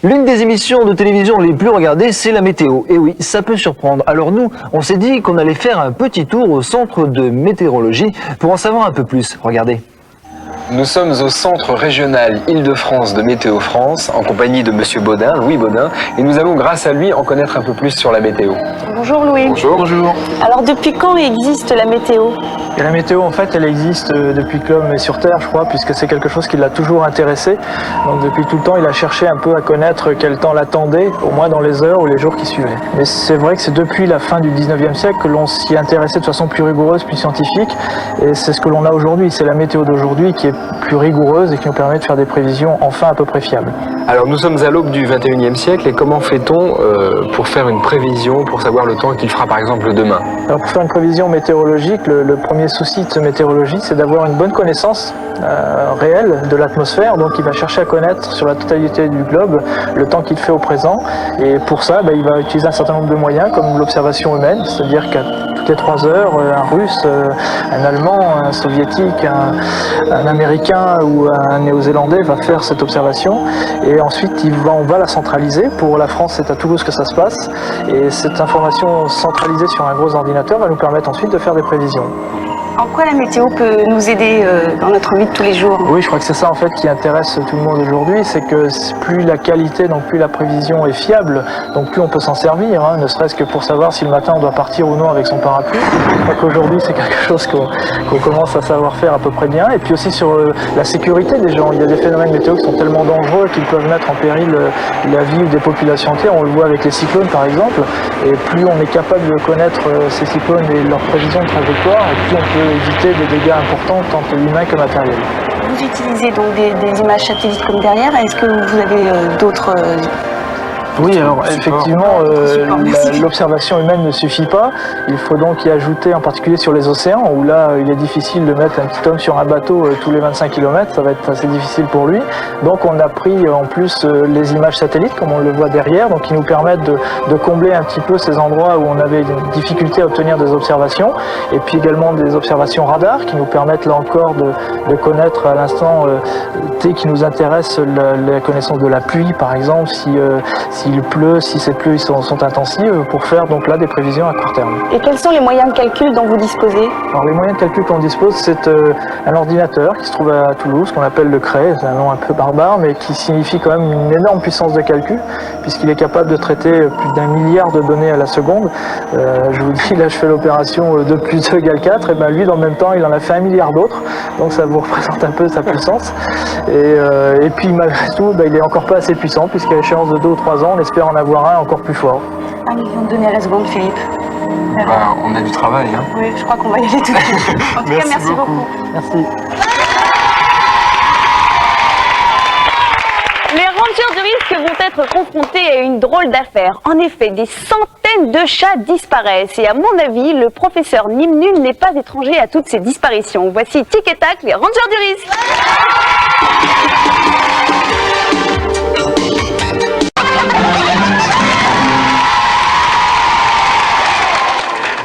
L'une des émissions de télévision les plus regardées, c'est la météo. Et oui, ça peut surprendre. Alors nous, on s'est dit qu'on allait faire un petit tour au centre de météorologie pour en savoir un peu plus. Regardez. Nous sommes au centre régional Île-de-France de Météo France en compagnie de Monsieur Baudin, Louis Baudin, et nous allons grâce à lui en connaître un peu plus sur la météo. Bonjour Louis. Bonjour. Bonjour. Alors depuis quand existe la météo? Et la météo, en fait, elle existe depuis que l'homme est sur Terre, je crois, puisque c'est quelque chose qui l'a toujours intéressé. Donc depuis tout le temps, il a cherché un peu à connaître quel temps l'attendait, au moins dans les heures ou les jours qui suivaient. Mais c'est vrai que c'est depuis la fin du 19e siècle que l'on s'y intéressait de façon plus rigoureuse, plus scientifique. Et c'est ce que l'on a aujourd'hui. C'est la météo d'aujourd'hui qui est plus rigoureuse et qui nous permet de faire des prévisions enfin à peu près fiables. Alors nous sommes à l'aube du 21e siècle et comment fait-on pour faire une prévision, pour savoir le temps qu'il fera par exemple demain? Alors pour faire une prévision météorologique, le premier souci de ce météorologie, c'est d'avoir une bonne connaissance réelle de l'atmosphère. Donc il va chercher à connaître sur la totalité du globe le temps qu'il fait au présent. Et pour ça, il va utiliser un certain nombre de moyens comme l'observation humaine, c'est-à-dire qu'à toutes les 3 heures, un Russe, un Allemand, un Soviétique, un Américain ou un Néo-Zélandais va faire cette observation. Et ensuite, on va la centraliser. Pour la France, c'est à Toulouse que ça se passe. Et cette information centralisée sur un gros ordinateur va nous permettre ensuite de faire des prévisions. En quoi la météo peut nous aider dans notre vie de tous les jours? Oui, je crois que c'est ça en fait qui intéresse tout le monde aujourd'hui, c'est que plus la qualité, donc plus la prévision est fiable, donc plus on peut s'en servir, ne serait-ce que pour savoir si le matin on doit partir ou non avec son parapluie. Je crois qu'aujourd'hui c'est quelque chose qu'on commence à savoir faire à peu près bien. Et puis aussi sur la sécurité des gens, il y a des phénomènes météo qui sont tellement dangereux qu'ils peuvent mettre en péril la vie des populations entières. On le voit avec les cyclones par exemple, et plus on est capable de connaître ces cyclones et leurs prévisions de trajectoire, et plus on peut éviter des dégâts importants tant humains que matériels. Vous utilisez donc des images satellites comme derrière. Est-ce que vous avez d'autres Oui, alors effectivement, l'observation humaine ne suffit pas. Il faut donc y ajouter, en particulier sur les océans, où là, il est difficile de mettre un petit homme sur un bateau tous les 25 km. Ça va être assez difficile pour lui. Donc on a pris en plus les images satellites, comme on le voit derrière, donc qui nous permettent de combler un petit peu ces endroits où on avait une difficulté à obtenir des observations. Et puis également des observations radar, qui nous permettent là encore de connaître à l'instant T qui nous intéresse, la connaissance de la pluie, par exemple, s'il pleut, si ces pluies sont intensives, pour faire donc là des prévisions à court terme. Et quels sont les moyens de calcul dont vous disposez? Alors les moyens de calcul qu'on dispose, c'est un ordinateur qui se trouve à Toulouse, qu'on appelle le CRE, c'est un nom un peu barbare, mais qui signifie quand même une énorme puissance de calcul, puisqu'il est capable de traiter plus d'1 milliard de données à la seconde. Je vous dis, là je fais l'opération 2 plus 2 égale 4, et bien lui dans le même temps il en a fait 1 milliard d'autres, donc ça vous représente un peu sa puissance. Et puis malgré tout, il est encore pas assez puissant, puisqu'à l'échéance de 2 ou 3 ans, on espère en avoir un encore plus fort. 1 million de données à la seconde, Philippe. On a du travail. Oui, je crois qu'on va y aller tout de suite. En tout cas, merci beaucoup. Merci. Les rangers du risque vont être confrontés à une drôle d'affaire. En effet, des centaines de chats disparaissent. Et à mon avis, le professeur Nîmes Nul n'est pas étranger à toutes ces disparitions. Voici Tic et Tac, les rangers du risque.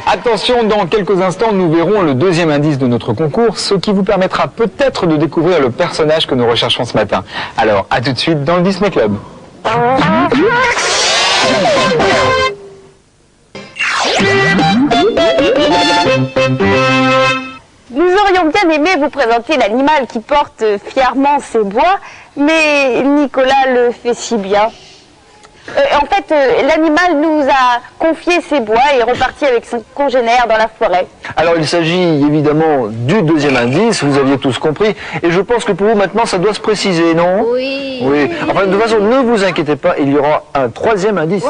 Attention, dans quelques instants, nous verrons le deuxième indice de notre concours, ce qui vous permettra peut-être de découvrir le personnage que nous recherchons ce matin. Alors, à tout de suite dans le Disney Club. Nous aurions bien aimé vous présenter l'animal qui porte fièrement ses bois, mais Nicolas le fait si bien. En fait, l'animal nous a confié ses bois et est reparti avec son congénère dans la forêt. Alors il s'agit évidemment du deuxième indice, vous aviez tous compris, et je pense que pour vous maintenant ça doit se préciser, non? Oui. Oui. Enfin de toute façon, ne vous inquiétez pas, il y aura un troisième indice.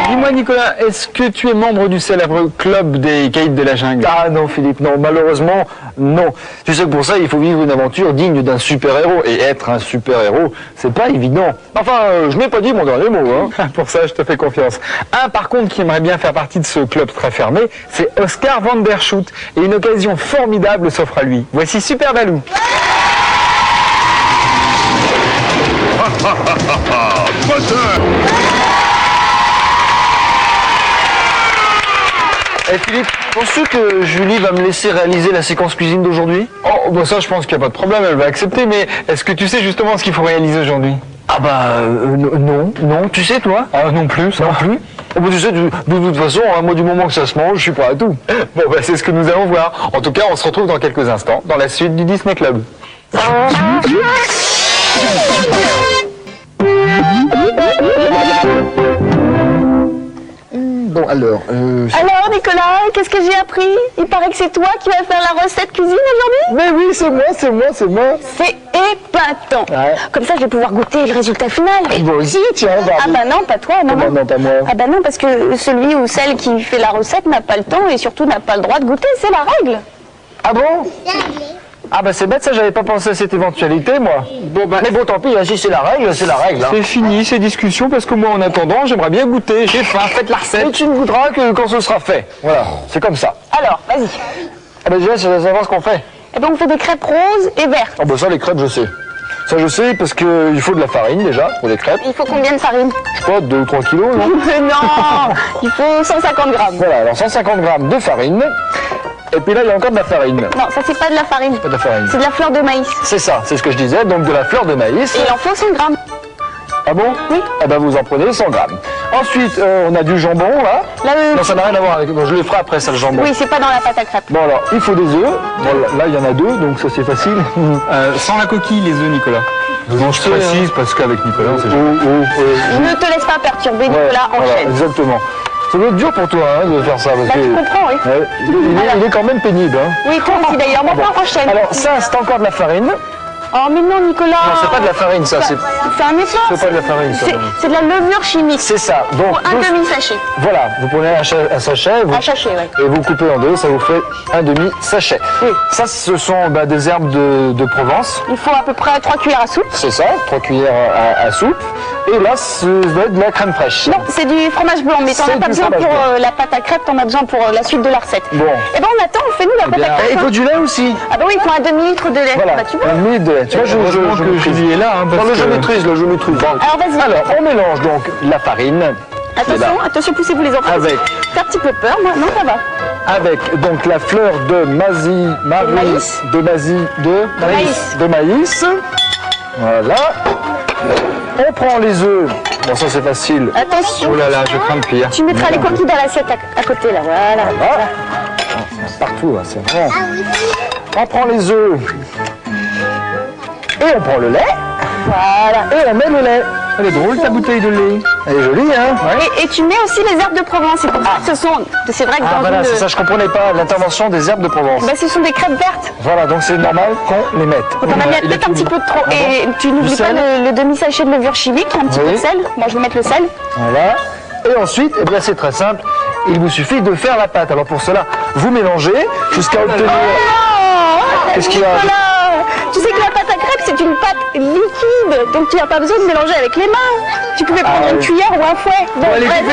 Dis-moi Nicolas, est-ce que tu es membre du célèbre club des caïds de la jungle? Ah non Philippe, non, malheureusement, non. Tu sais que pour ça, il faut vivre une aventure digne d'un super-héros, et être un super-héros, c'est pas évident. Enfin, je n'ai pas dit mon dernier mot, hein. Pour ça, je te fais confiance. Un, par contre, qui aimerait bien faire partie de ce club très fermé, c'est Oscar Van Der Schoot. Et une occasion formidable s'offre à lui. Voici Super Balou. Eh Philippe, penses-tu que Julie va me laisser réaliser la séquence cuisine d'aujourd'hui? Oh, bah ça, je pense qu'il n'y a pas de problème, elle va accepter, mais est-ce que tu sais justement ce qu'il faut réaliser aujourd'hui? Ah bah non, tu sais toi? Ah, non plus, ça. Non plus. Oh, bah, tu sais, de toute façon, hein, moi du moment que ça se mange, je suis prêt à tout. Bon, bah c'est ce que nous allons voir. En tout cas, on se retrouve dans quelques instants dans la suite du Disney Club. Bon alors, Alors Nicolas, qu'est-ce que j'ai appris? Il paraît que c'est toi qui vas faire la recette cuisine aujourd'hui? mais oui, c'est moi. C'est épatant. Ouais. Comme ça, je vais pouvoir goûter le résultat final. Moi aussi, tiens, Ah bah non, pas toi, non. Comment non, pas moi? Ah bah non, parce que celui ou celle qui fait la recette n'a pas le temps et surtout n'a pas le droit de goûter, c'est la règle. Ah bon? Ah bah c'est bête, ça j'avais pas pensé à cette éventualité moi. Bon, bah, Mais bon tant pis, hein, si c'est la règle, c'est la règle. Hein. c'est fini ces discussions parce que moi, en attendant, j'aimerais bien goûter. J'ai faim, faites la recette. Mais tu ne goûteras que quand ce sera fait. Voilà, c'est comme ça. Alors, vas-y. Ah bah déjà, c'est de savoir ce qu'on fait. Eh ben, on fait des crêpes roses et vertes. Ah bah ça, les crêpes, je sais. Ça, je sais parce qu'il faut de la farine déjà pour les crêpes. Il faut combien de farine? Je sais pas, 2 ou 3 kilos, non? Non, il faut 150 grammes. Voilà, alors 150 grammes de farine. Et puis là, il y a encore de la farine. Non, ça c'est pas de la farine. Pas de la farine. C'est de la fleur de maïs. C'est ça, c'est ce que je disais, donc de la fleur de maïs. Et il en faut 100 grammes. Ah bon? Oui. Ah bah vous en prenez 100 grammes. Ensuite, on a du jambon là. Là, Non, ça n'a rien à voir avec... Bon, je le ferai après ça, le jambon. oui, c'est pas dans la pâte à crêpes. Bon alors, il faut des œufs. Bon, là, il y en a 2, donc ça c'est facile. Sans la coquille, les œufs, Nicolas. Non, je précise parce qu'avec Nicolas, c'est Ne te laisse pas perturber, Nicolas, voilà, enchaîne. exactement. Ça doit être dur pour toi hein, de faire ça. Parce Bah, que... tu comprends, oui. Ouais, il est quand même pénible. Hein. Oui, toi aussi d'ailleurs. Bon, enchaîne. Alors ça, c'est encore de la farine. Oh, mais non, Nicolas. Non, c'est pas de la farine ça. C'est C'est un effort. pas de la farine ça. C'est de la levure chimique. C'est ça. Donc, Pour un demi-sachet. voilà, vous prenez un sachet, vous, Un sachet, ouais. et vous coupez en deux, ça vous fait un demi-sachet. Oui. Ça, ce sont des herbes de Provence. Il faut à peu près 3 cuillères à soupe. C'est ça, 3 cuillères à soupe. Et là, ça va être de la crème fraîche. Non, c'est du fromage blanc, mais t'en C'est as pas du besoin fromage pour blanc. la pâte à crêpes, t'en as besoin pour la suite de la recette. Bon. Et ben on attend, fais-nous la pâte à Et il crêpes. faut du lait aussi. Ah bah oui, il faut un demi-litre de lait. Voilà, Bah tu vois. un demi de lait. Tu vois, je que Julie est là. Hein, parce Non, mais je que- maîtrise, là, je maîtrise. Bon. Alors vas-y. Alors, on mélange donc la farine. Attention, attention, poussez-vous les enfants. Avec. T'as un petit peu peur, moi. Non, ça va. Avec donc la fleur de maïs. de maïs. Voilà. On prend les œufs. Bon, ça c'est facile. Attention. Oh là là, je crains de pire. Tu mettras les coquilles dans l'assiette à côté, là. Voilà. Voilà. Partout, hein, c'est vraiment. On prend les œufs. Et on prend le lait. Voilà. Et on met le lait. Elle est drôle ta bouteille de lait. Elle est jolie, hein? Et tu mets aussi les herbes de Provence. C'est pour ça que c'est vrai que Ah dans voilà, une... c'est ça, je comprenais pas l'intervention des herbes de Provence. Bah, ce sont des crêpes vertes. Voilà, donc c'est normal qu'on les mette. On en a mis peut-être un petit peu trop. Et tu n'oublies pas sel. le demi-sachet de levure chimique, un petit Oui. peu de sel. Moi, je vais mettre le sel. Voilà. Et ensuite, eh bien, c'est très simple. Il vous suffit de faire la pâte. Alors pour cela, vous mélangez jusqu'à obtenir... Qu'est-ce qu'il y a? Nicolas, tu sais que la pâte à crêpes, c'est une pâte liquide. Donc tu n'as pas besoin de mélanger avec les mains. Tu pouvais prendre une oui. cuillère ou un fouet. Bon, Allez, bref.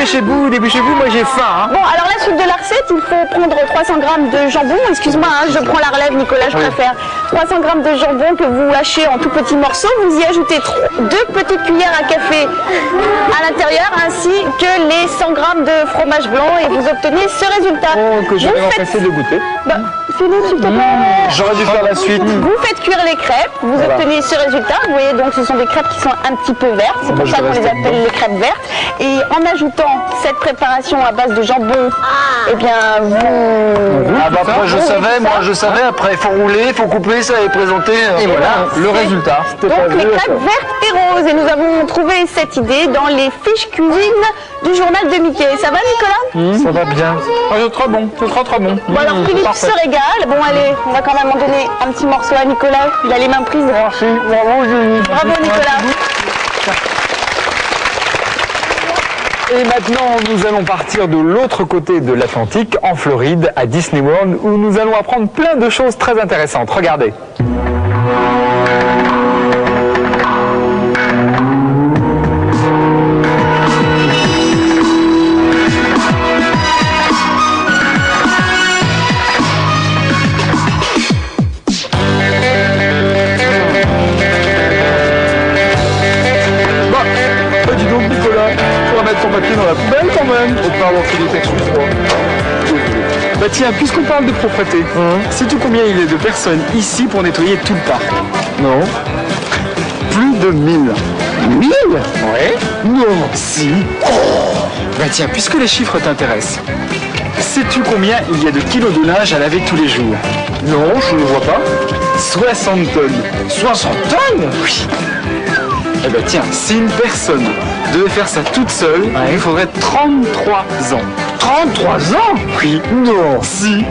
dépêchez-vous, moi j'ai faim. Hein. Bon, alors la suite de la recette, il faut prendre 300 grammes de jambon. Excuse-moi, hein, je prends la relève, Nicolas, je préfère. 300 grammes de jambon que vous hachez en tout petits morceaux. Vous y ajoutez 2 petites cuillères à café à l'intérieur, ainsi que les 100 grammes de fromage blanc, et vous obtenez ce résultat. Oh, que je vais Vous faites- m'empresser de goûter. Bah, Philippe, s'il te plaît. J'aurais dû faire la suite. Vous faites cuire les crêpes, vous Voilà. obtenez ce résultat. Vous voyez, donc ce sont des crêpes qui sont un petit peu vertes. C'est Moi, pour je ça vais qu'on les rester appelle les crêpes vertes. Et en ajoutant cette préparation à base de jambon, eh bien, vous... Ah bah après je Oui, savais, c'est moi ça. je savais, après il faut rouler, il faut couper, ça et présenter. Et voilà, le résultat. Donc les crêpes vertes et roses. Et nous avons trouvé cette idée dans les fiches cuisine du journal de Mickey. Ça va, Nicolas? Ça va bien. Oh, c'est trop bon, c'est trop bon. Bon alors Philippe parfait. se régale. Bon allez, on va quand même en donner un petit morceau à Nicolas. Il a les mains prises. Merci, bravo Julie. Bravo Nicolas. Et maintenant, nous allons partir de l'autre côté de l'Atlantique, en Floride, à Disney World, où nous allons apprendre plein de choses très intéressantes. Regardez. Bah, dis donc Nicolas, tu vas mettre ton papier dans la poubelle quand même. Oh pardon Philippe, excuse-moi. Bah tiens, puisqu'on parle de propreté, sais-tu combien il y a de personnes ici pour nettoyer tout le parc? Non. Plus de 1000. 1000? Ouais. Non. Si. Bah tiens, puisque les chiffres t'intéressent, sais-tu combien il y a de kilos de linge à laver tous les jours? Non, je ne vois pas. 60 tonnes. 60 tonnes? Oui. Eh ben tiens, si une personne devait faire ça toute seule, il faudrait 33 ans. 33 ans? Oui. Non. Si.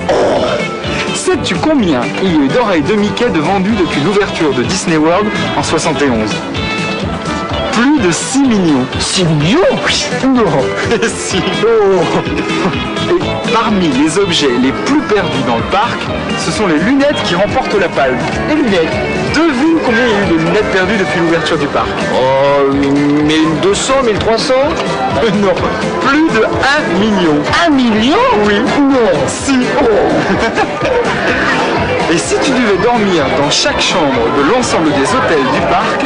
Sais-tu combien il y a eu d'oreilles de Mickey de vendues depuis l'ouverture de Disney World en 71? Plus de 6 millions. 6 millions? Oui. Non. Si. Et parmi les objets les plus perdus dans le parc, ce sont les lunettes qui remportent la palme. Les lunettes? Devine combien il y a eu de lunettes perdues depuis l'ouverture du parc? Oh, 1200, 1300? Non, plus de 1 million. 1 million? Oui. Non. Si. Et si tu devais dormir dans chaque chambre de l'ensemble des hôtels du parc,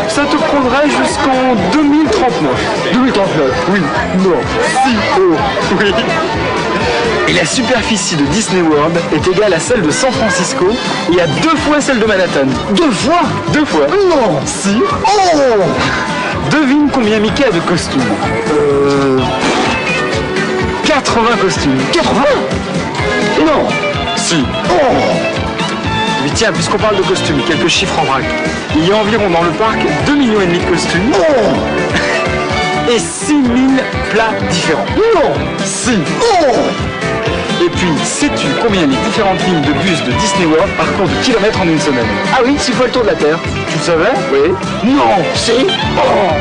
ça te prendrait jusqu'en 2039. 2039? Oui. Non. Si. Oui. Et la superficie de Disney World est égale à celle de San Francisco et à 2 fois celle de Manhattan. 2 fois? 2 fois. Non. Si. Oh. Devine combien Mickey a de costumes? 80 costumes. 80? Non. Si. Oh. Mais tiens, puisqu'on parle de costumes, quelques chiffres en vrac. Il y a environ dans le parc 2,5 millions de costumes et 6000 plats différents. Non. Si. Oh. Et puis, sais-tu combien les différentes lignes de bus de Disney World parcourent de kilomètres en une semaine? Ah oui, 6 fois le tour de la Terre. Tu le savais? Oui. Non. Si. Oh.